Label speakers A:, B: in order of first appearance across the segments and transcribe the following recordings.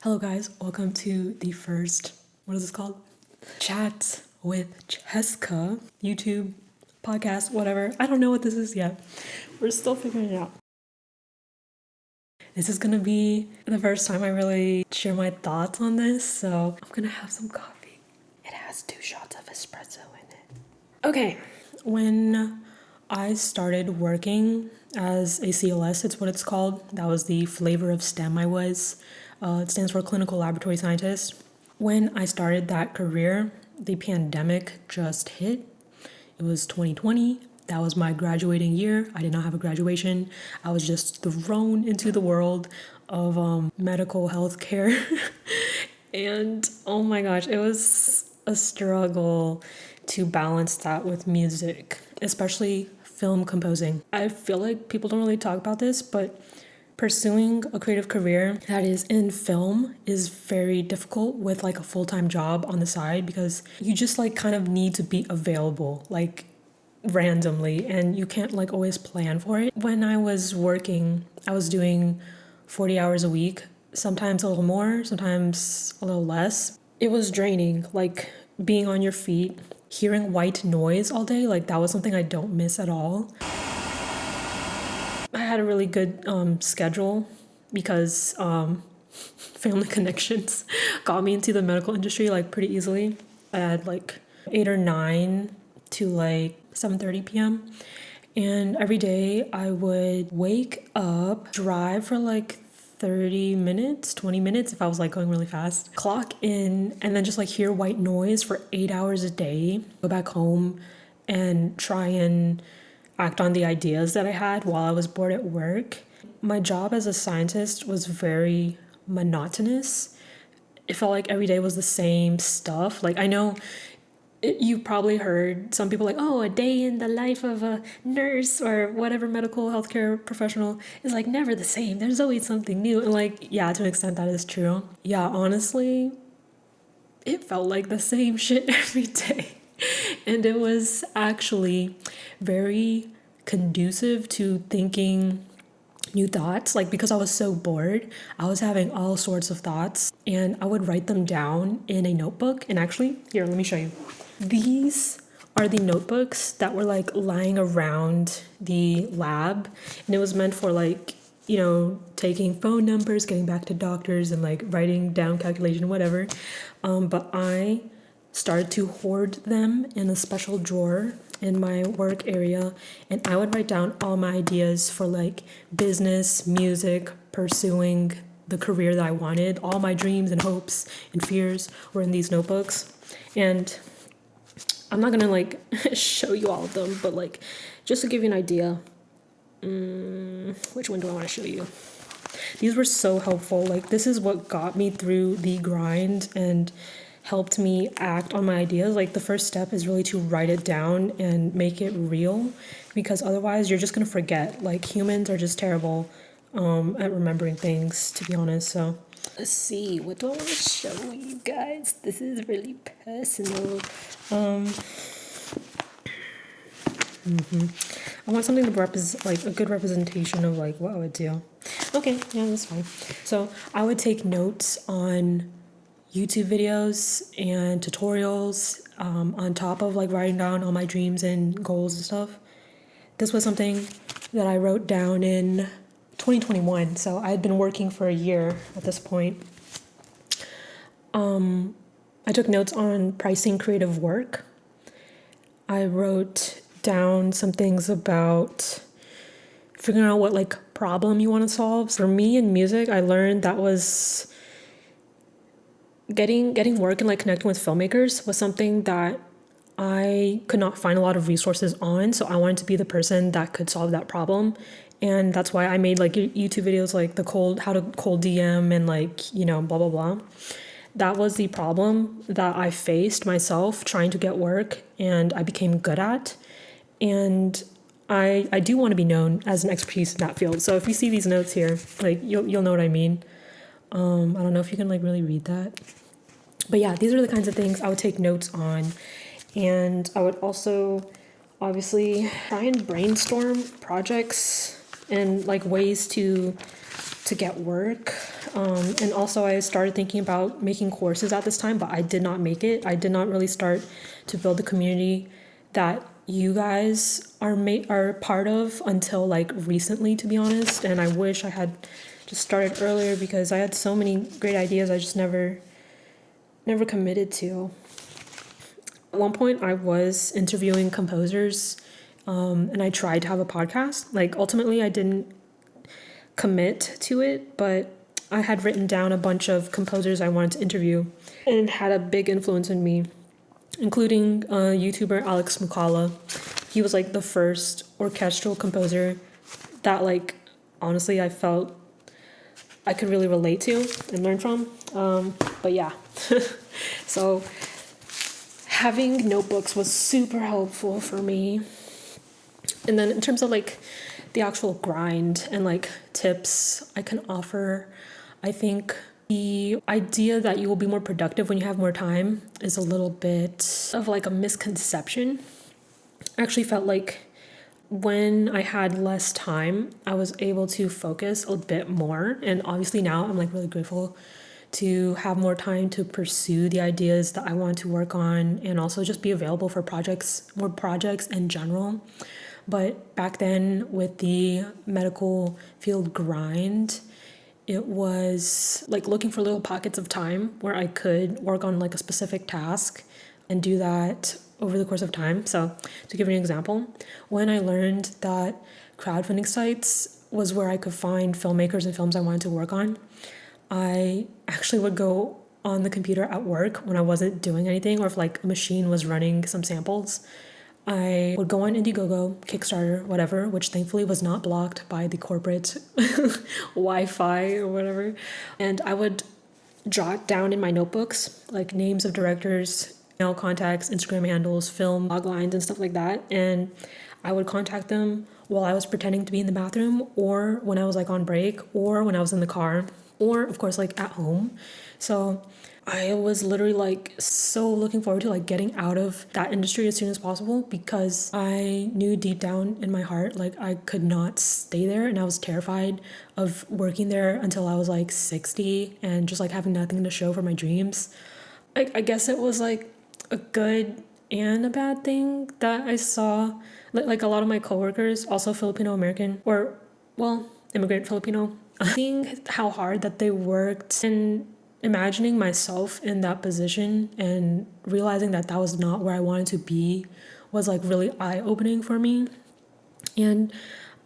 A: Hello guys, welcome to the first, what is this called? Chat with Cheska, YouTube, podcast, whatever. I don't know what this is yet. We're still figuring it out. This is gonna be the first time I really share my thoughts on this, so I'm gonna have some coffee. It has 2 shots of espresso in it. Okay, when I started working as a CLS, it's what it's called. That was the flavor of STEM I was. It stands for Clinical Laboratory Scientist. When I started that career, the pandemic just hit. It was 2020. That was my graduating year. I did not have a graduation. I was just thrown into the world of medical health care. And oh my gosh, it was a struggle to balance that with music, especially film composing. I feel like people don't really talk about this, but pursuing a creative career that is in film is very difficult with like a full-time job on the side, because you just like kind of need to be available like randomly and you can't like always plan for it. When I was working, I was doing 40 hours a week, sometimes a little more, sometimes a little less. It was draining, like being on your feet, hearing white noise all day, like that was something I don't miss at all. I had a really good schedule because family connections got me into the medical industry like pretty easily. I had like 8 or 9 to like 7:30 p.m. And every day I would wake up, drive for like 30 minutes, 20 minutes if I was like going really fast, clock in, and then just like hear white noise for 8 hours a day, go back home and try and act on the ideas that I had while I was bored at work. My job as a scientist was very monotonous. It felt like every day was the same stuff. Like I know you probably heard some people like, oh, a day in the life of a nurse or whatever medical healthcare professional is like never the same. There's always something new. And like, yeah, to an extent that is true. Yeah, honestly, it felt like the same shit every day. And it was actually very conducive to thinking new thoughts. Like, because I was so bored, I was having all sorts of thoughts and I would write them down in a notebook. And actually, here, let me show you. These are the notebooks that were like lying around the lab, and it was meant for like, you know, taking phone numbers, getting back to doctors, and like writing down calculation, whatever. But I started to hoard them in a special drawer in my work area, and I would write down all my ideas for like business, music, pursuing the career that I wanted. All my dreams and hopes and fears were in these notebooks. And I'm not gonna like show you all of them, but like just to give you an idea, which one do I want to show you? These were so helpful. Like this is what got me through the grind and helped me act on my ideas. Like the first step is really to write it down and make it real, because otherwise you're just gonna forget. Like humans are just terrible at remembering things, to be honest. So let's see, what do I want to show you guys? This is really personal. I want something to represent, like a good representation of like what I would do. Okay, yeah, that's fine. So I would take notes on YouTube videos and tutorials on top of like writing down all my dreams and goals and stuff. This was something that I wrote down in 2021, so I had been working for a year at this point. I took notes on pricing creative work. I wrote down some things about figuring out what like problem you want to solve. For me in music, I learned that was getting work and like connecting with filmmakers was something that I could not find a lot of resources on. So I wanted to be the person that could solve that problem. And that's why I made like YouTube videos like how to cold DM and like, you know, blah, blah, blah. That was the problem that I faced myself trying to get work, and I became good at. And I do want to be known as an expertise in that field. So if you see these notes here, like you'll know what I mean. I don't know if you can like really read that. But yeah, these are the kinds of things I would take notes on. And I would also obviously try and brainstorm projects and like ways to to get work. And also I started thinking about making courses at this time, but I did not make it. I did not really start to build the community that you guys are part of until like recently, to be honest. And I wish I had just started earlier because I had so many great ideas I just never committed to. At one point I was interviewing composers, and I tried to have a podcast. Like ultimately I didn't commit to it, but I had written down a bunch of composers I wanted to interview, and it had a big influence on me, including YouTuber Alex Mukala. He was like the first orchestral composer that like honestly I felt I could really relate to and learn from. But yeah, so having notebooks was super helpful for me. And then in terms of like the actual grind and like tips I can offer, I think the idea that you will be more productive when you have more time is a little bit of like a misconception. I actually felt like when I had less time, I was able to focus a bit more. And obviously now I'm like really grateful to have more time to pursue the ideas that I want to work on and also just be available for more projects in general. But back then with the medical field grind, it was like looking for little pockets of time where I could work on like a specific task and do that over the course of time. So to give you an example, when I learned that crowdfunding sites was where I could find filmmakers and films I wanted to work on, I actually would go on the computer at work when I wasn't doing anything, or if like a machine was running some samples. I would go on Indiegogo, Kickstarter, whatever, which thankfully was not blocked by the corporate Wi-Fi or whatever. And I would jot down in my notebooks like names of directors, email contacts, Instagram handles, film log lines, and stuff like that. And I would contact them while I was pretending to be in the bathroom, or when I was like on break, or when I was in the car, or of course like at home. So I was literally like so looking forward to like getting out of that industry as soon as possible, because I knew deep down in my heart like I could not stay there, and I was terrified of working there until I was like 60 and just like having nothing to show for my dreams. I guess it was like a good and a bad thing that I saw like a lot of my coworkers, also Filipino American, or well, immigrant Filipino, seeing how hard that they worked and imagining myself in that position and realizing that that was not where I wanted to be was like really eye-opening for me. And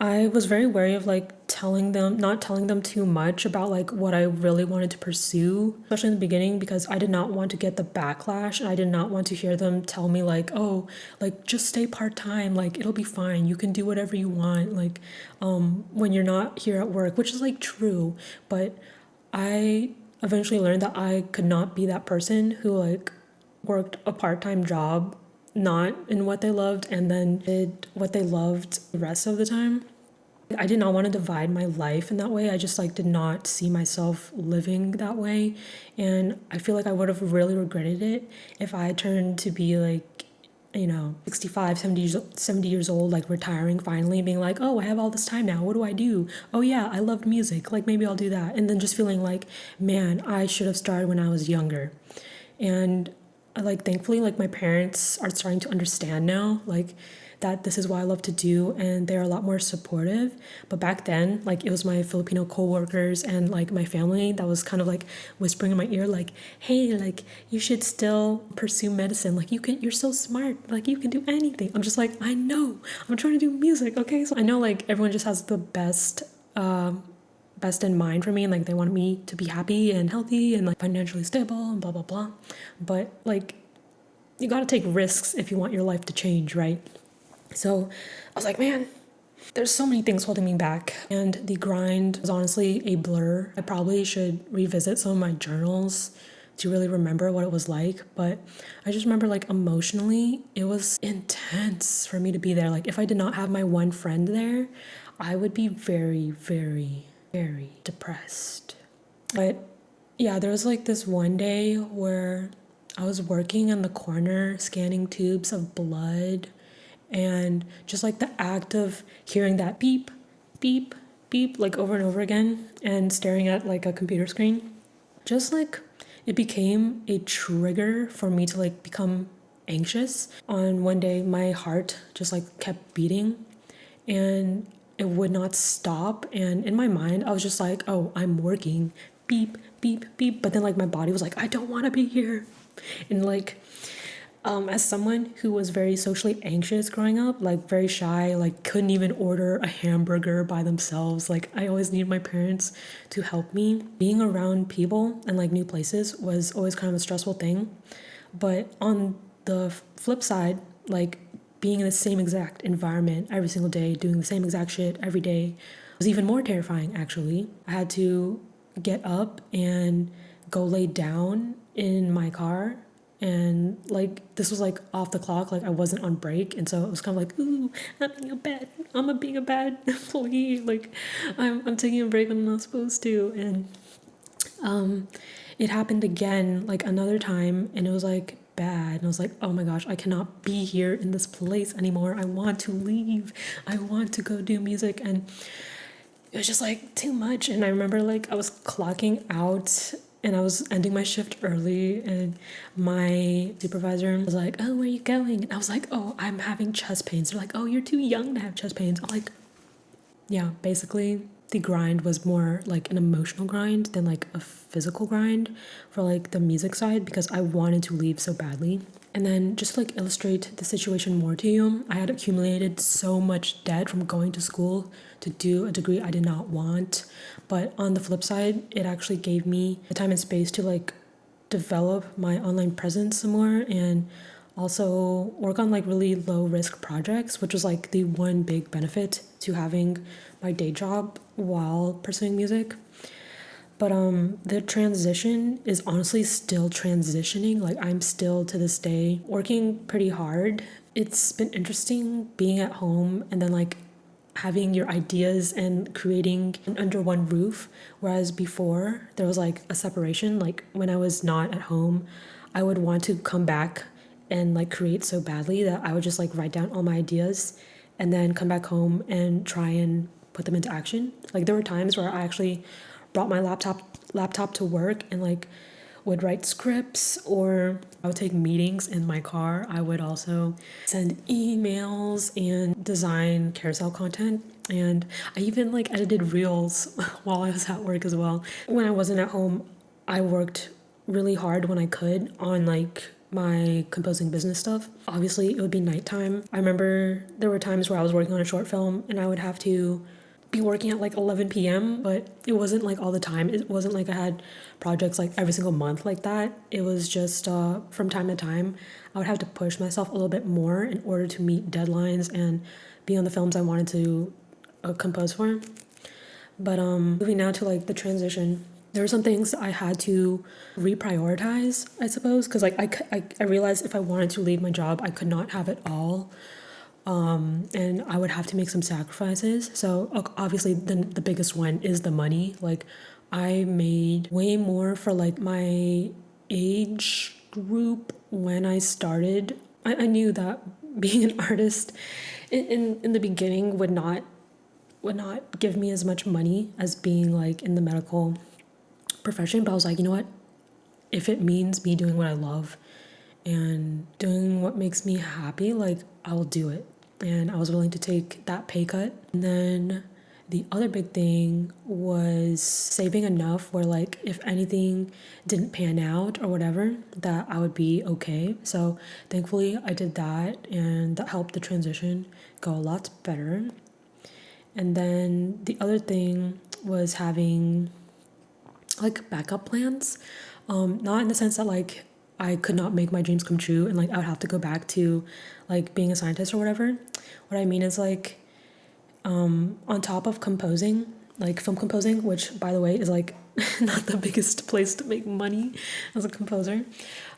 A: I was very wary of like not telling them too much about like what I really wanted to pursue, especially in the beginning, because I did not want to get the backlash, and I did not want to hear them tell me like, oh, like just stay part-time, like it'll be fine, you can do whatever you want, like when you're not here at work, which is like true. But I eventually learned that I could not be that person who like worked a part-time job not in what they loved and then did what they loved the rest of the time. I did not want to divide my life in that way. I just like did not see myself living that way, and I feel like I would have really regretted it if I had turned to be like, 65, 70 years old, like retiring finally, being like, oh, I have all this time now, what do I do? Oh yeah, I loved music, like maybe I'll do that. And then just feeling like, man, I should have started when I was younger. And like thankfully like my parents are starting to understand now like that this is what I love to do, and they're a lot more supportive. But back then, like it was my Filipino coworkers and like my family that was kind of like whispering in my ear like, hey, like you should still pursue medicine, like you're so smart, like you can do anything. I'm just like, I know, I'm trying to do music, okay? So I know like everyone just has the best in mind for me, and like they want me to be happy and healthy and like financially stable and blah blah blah. But like you got to take risks if you want your life to change, right? So I was like, man, there's so many things holding me back, and the grind was honestly a blur. I probably should revisit some of my journals to really remember what it was like, but I just remember like emotionally it was intense for me to be there. Like if I did not have my one friend there, I would be very very very depressed. But yeah, there was like this one day where I was working in the corner scanning tubes of blood, and just like the act of hearing that beep, beep, beep like over and over again and staring at like a computer screen. Just like it became a trigger for me to like become anxious. On one day, my heart just like kept beating and it would not stop. And in my mind, I was just like, oh, I'm working, beep, beep, beep. But then like my body was like, I don't want to be here. And like, as someone who was very socially anxious growing up, like very shy, like couldn't even order a hamburger by themselves, like I always needed my parents to help me. Being around people and like new places was always kind of a stressful thing. But on the flip side, like being in the same exact environment every single day, doing the same exact shit every day was even more terrifying, actually. I had to get up and go lay down in my car. And like this was like off the clock, like I wasn't on break, and so it was kind of like, ooh, I'm being a bad employee, like I'm taking a break when I'm not supposed to. And it happened again like another time, and it was like bad, and I was like, oh my gosh, I cannot be here in this place anymore. I want to leave. I want to go do music. And it was just like too much. And I remember like I was clocking out and I was ending my shift early, and my supervisor was like, oh, where are you going? And I was like, oh, I'm having chest pains. They're like, oh, you're too young to have chest pains. I'm like, yeah, basically the grind was more like an emotional grind than like a physical grind for like the music side, because I wanted to leave so badly. And then just to like illustrate the situation more to you, I had accumulated so much debt from going to school to do a degree I did not want. But on the flip side, it actually gave me the time and space to like develop my online presence some more, and also work on like really low risk projects, which was like the one big benefit to having my day job while pursuing music. But the transition is honestly still transitioning. Like I'm still to this day working pretty hard. It's been interesting being at home and then like having your ideas and creating under one roof, whereas before there was like a separation. Like when I was not at home, I would want to come back and like create so badly that I would just like write down all my ideas and then come back home and try and put them into action. Like there were times where I actually brought my laptop to work and like would write scripts, or I would take meetings in my car. I would also send emails and design carousel content. And I even like edited reels while I was at work as well. When I wasn't at home, I worked really hard when I could on like my composing business stuff. Obviously, it would be nighttime. I remember there were times where I was working on a short film and I would have to be working at like 11 p.m., but it wasn't like all the time. It wasn't like I had projects like every single month like that. It was just from time to time, I would have to push myself a little bit more in order to meet deadlines and be on the films I wanted to compose for. But moving now to like the transition, there were some things I had to reprioritize, I suppose, because like I realized if I wanted to leave my job, I could not have it all. And I would have to make some sacrifices. So obviously the biggest one is the money. Like I made way more for like my age group when I started. I knew that being an artist in the beginning would not give me as much money as being like in the medical profession. But I was like, you know what? If it means me doing what I love and doing what makes me happy, like I'll do it. And I was willing to take that pay cut. And then the other big thing was saving enough where like if anything didn't pan out or whatever, that I would be okay. So thankfully I did that, and that helped the transition go a lot better. And then the other thing was having like backup plans. Not in the sense that like I could not make my dreams come true and like I would have to go back to like being a scientist or whatever. What I mean is like on top of composing, like film composing, which by the way is like not the biggest place to make money as a composer.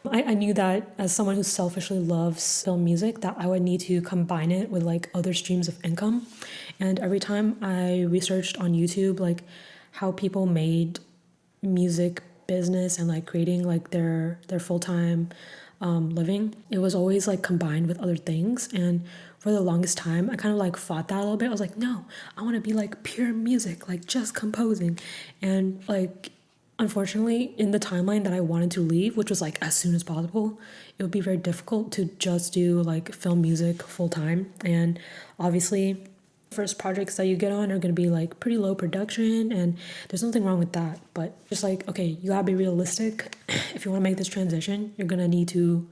A: I knew that as someone who selfishly loves film music, that I would need to combine it with like other streams of income. And every time I researched on YouTube like how people made music business and like creating like their full-time living, it was always like combined with other things. And for the longest time, I kind of like fought that a little bit. I was like, no, I want to be like pure music, like just composing. And like, unfortunately, in the timeline that I wanted to leave, which was like as soon as possible, it would be very difficult to just do like film music full time. And obviously, first projects that you get on are going to be like pretty low production, and there's nothing wrong with that. But just like, okay, you gotta be realistic. If you want to make this transition, you're gonna need to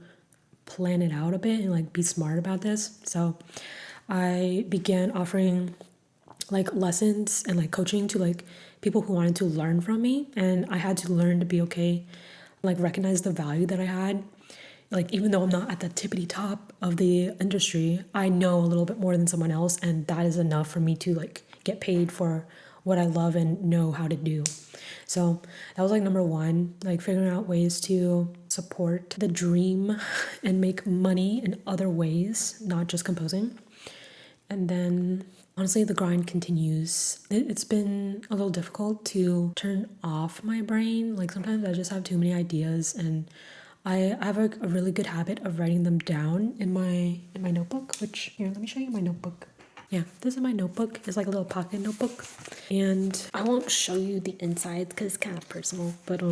A: plan it out a bit and like be smart about this. So I began offering like lessons and like coaching to like people who wanted to learn from me, and I had to learn to be okay, like recognize the value that I had. Like, even though I'm not at the tippity top of the industry, I know a little bit more than someone else, and that is enough for me to like get paid for what I love and know how to do. So that was like number one, like figuring out ways to support the dream and make money in other ways, not just composing. And then honestly, the grind continues. It's been a little difficult to turn off my brain. Like, sometimes I just have too many ideas, and I have a really good habit of writing them down in my notebook, which, here, let me show you my notebook. Yeah, this is my notebook. It's like a little pocket notebook. And I won't show you the inside because it's kind of personal, but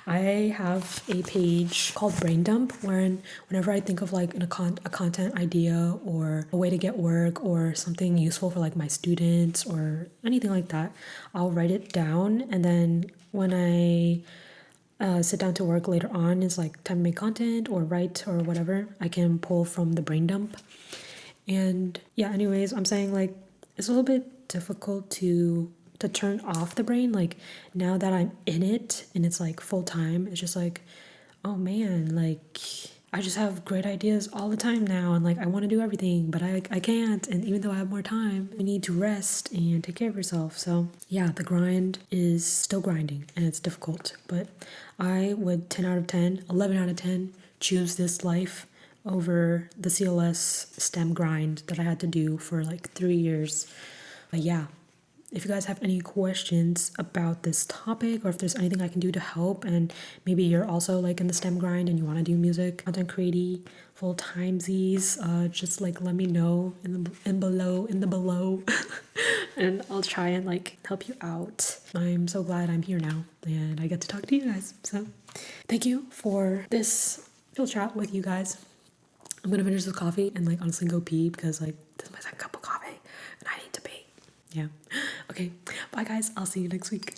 A: I have a page called Brain Dump, wherein whenever I think of like a content idea or a way to get work or something useful for like my students or anything like that, I'll write it down, and then when I sit down to work later on, it's like time to make content or write or whatever, I can pull from the brain dump. And yeah, anyways, I'm saying like it's a little bit difficult to turn off the brain. Like, now that I'm in it and it's like full time, it's just like, oh man, like I just have great ideas all the time now, and like I want to do everything, but I can't. And even though I have more time, you need to rest and take care of yourself. So yeah, the grind is still grinding and it's difficult, but I would 10 out of 10, 11 out of 10 choose this life over the CLS STEM grind that I had to do for like 3 years. But yeah, if you guys have any questions about this topic, or if there's anything I can do to help, and maybe you're also like in the STEM grind and you want to do music, content creating, full timesies, just like let me know in the below, and I'll try and like help you out. I'm so glad I'm here now and I get to talk to you guys. So thank you for this little chat with you guys. I'm gonna finish this coffee and like honestly go pee, because like this is my second cup of coffee and I need to pee. Yeah. Okay. Bye guys. I'll see you next week.